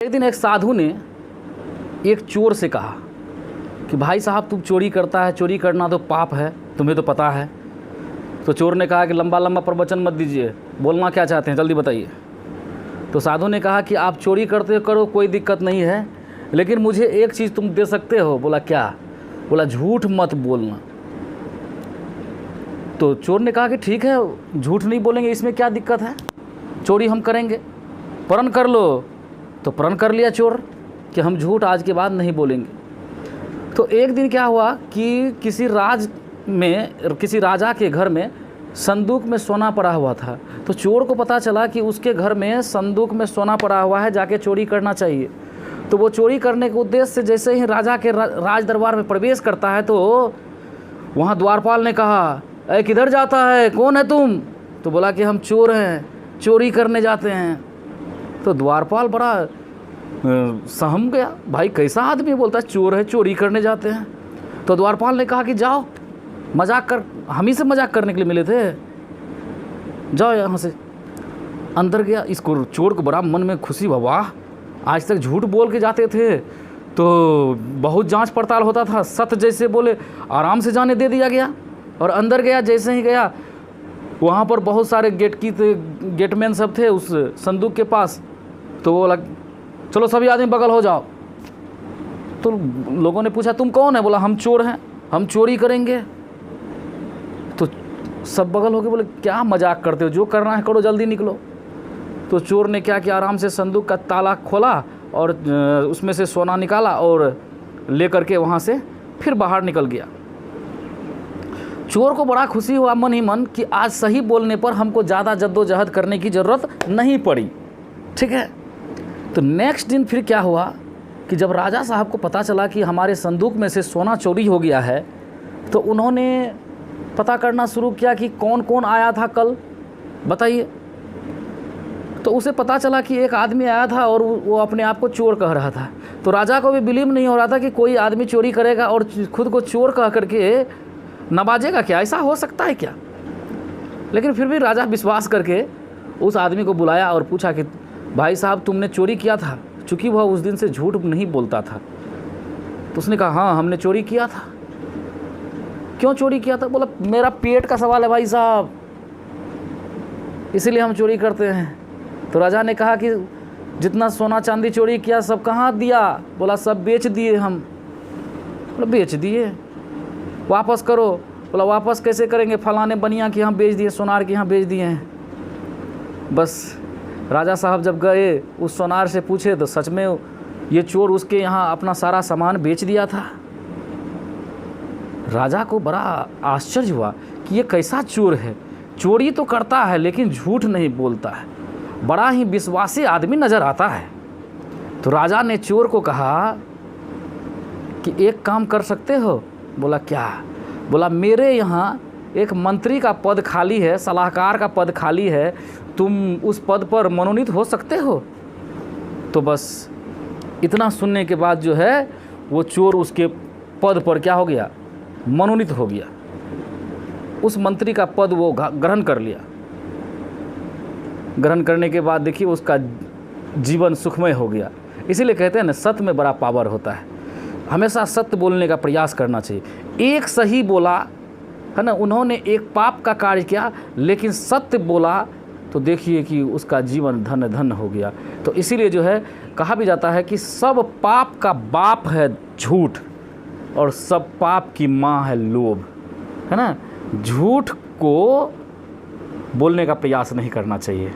एक दिन एक साधु ने एक चोर से कहा कि भाई साहब तुम चोरी करता है, चोरी करना तो पाप है, तुम्हें तो पता है। तो चोर ने कहा कि लंबा लंबा प्रवचन मत दीजिए, बोलना क्या चाहते हैं जल्दी बताइए। तो साधु ने कहा कि आप चोरी करते करो, कोई दिक्कत नहीं है, लेकिन मुझे एक चीज़ तुम दे सकते हो। बोला क्या? बोला झूठ मत बोलना। तो चोर ने कहा कि ठीक है, झूठ नहीं बोलेंगे, इसमें क्या दिक्कत है, चोरी हम करेंगे, प्रण कर लो। तो प्रण कर लिया चोर कि हम झूठ आज के बाद नहीं बोलेंगे। तो एक दिन क्या हुआ कि किसी राजा के घर में संदूक में सोना पड़ा हुआ था। तो चोर को पता चला कि उसके घर में संदूक में सोना पड़ा हुआ है, जाके चोरी करना चाहिए। तो वो चोरी करने के उद्देश्य से जैसे ही राजा के राज दरबार में प्रवेश करता है तो वहाँ द्वारपाल ने कहा, अरे किधर जाता है, कौन है तुम? तो बोला कि हम चोर हैं, चोरी करने जाते हैं। तो द्वारपाल बड़ा सहम गया, भाई कैसा आदमी बोलता है चोर है, चोरी करने जाते हैं। तो द्वारपाल ने कहा कि जाओ, मजाक कर, हम ही से मजाक करने के लिए मिले थे, जाओ यहाँ से। अंदर गया, इसको चोर को बड़ा मन में खुशी हुआ, वाह आज तक झूठ बोल के जाते थे तो बहुत जांच पड़ताल होता था, सत्य जैसे बोले आराम से जाने दे दिया गया। और अंदर गया, जैसे ही गया वहाँ पर बहुत सारे गेटमैन सब थे उस संदूक के पास। तो वो बोला चलो सभी आदमी बगल हो जाओ। तो लोगों ने पूछा तुम कौन है? बोला हम चोर हैं, हम चोरी करेंगे। तो सब बगल हो गए, बोले क्या मजाक करते हो, जो करना है करो, जल्दी निकलो। तो चोर ने क्या किया, आराम से संदूक का ताला खोला और उसमें से सोना निकाला और लेकर के वहाँ से फिर बाहर निकल गया। चोर को बड़ा खुशी हुआ मन ही मन कि आज सही बोलने पर हमको ज़्यादा जद्दोजहद करने की ज़रूरत नहीं पड़ी। ठीक है। तो नेक्स्ट दिन फिर क्या हुआ कि जब राजा साहब को पता चला कि हमारे संदूक में से सोना चोरी हो गया है, तो उन्होंने पता करना शुरू किया कि कौन कौन आया था कल, बताइए। तो उसे पता चला कि एक आदमी आया था और वो अपने आप को चोर कह रहा था। तो राजा को भी बिलीव नहीं हो रहा था कि कोई आदमी चोरी करेगा और खुद को चोर कह करके नवाजेगा क्या, ऐसा हो सकता है क्या? लेकिन फिर भी राजा विश्वास करके उस आदमी को बुलाया और पूछा कि भाई साहब तुमने चोरी किया था? चूँकि वह उस दिन से झूठ नहीं बोलता था। तो उसने कहा हाँ हमने चोरी किया था। क्यों चोरी किया था? बोला मेरा पेट का सवाल है भाई साहब, इसीलिए हम चोरी करते हैं। तो राजा ने कहा कि जितना सोना चांदी चोरी किया सब कहाँ दिया? बोला सब बेच दिए हम। बोला बेच दिए, वापस करो। बोला वापस कैसे करेंगे, फलाने बनिया के यहाँ बेच दिए, सोनार के यहाँ बेच दिए हैं। बस राजा साहब जब गए उस सोनार से पूछे तो सच में ये चोर उसके यहाँ अपना सारा सामान बेच दिया था। राजा को बड़ा आश्चर्य हुआ कि ये कैसा चोर है, चोरी तो करता है लेकिन झूठ नहीं बोलता है, बड़ा ही विश्वासी आदमी नज़र आता है। तो राजा ने चोर को कहा कि एक काम कर सकते हो? बोला क्या? बोला मेरे यहाँ एक मंत्री का पद खाली है, सलाहकार का पद खाली है, तुम उस पद पर मनोनीत हो सकते हो? तो बस इतना सुनने के बाद जो है वो चोर उसके पद पर क्या हो गया, मनोनीत हो गया। उस मंत्री का पद वो ग्रहण कर लिया। ग्रहण करने के बाद देखिए उसका जीवन सुखमय हो गया। इसीलिए कहते हैं ना सत्य में बड़ा पावर होता है, हमेशा सत्य बोलने का प्रयास करना चाहिए। एक सही बोला है ना, उन्होंने एक पाप का कार्य किया लेकिन सत्य बोला तो देखिए कि उसका जीवन धन्य धन्य हो गया। तो इसीलिए जो है कहा भी जाता है कि सब पाप का बाप है झूठ और सब पाप की माँ है लोभ, है ना। झूठ को बोलने का प्रयास नहीं करना चाहिए।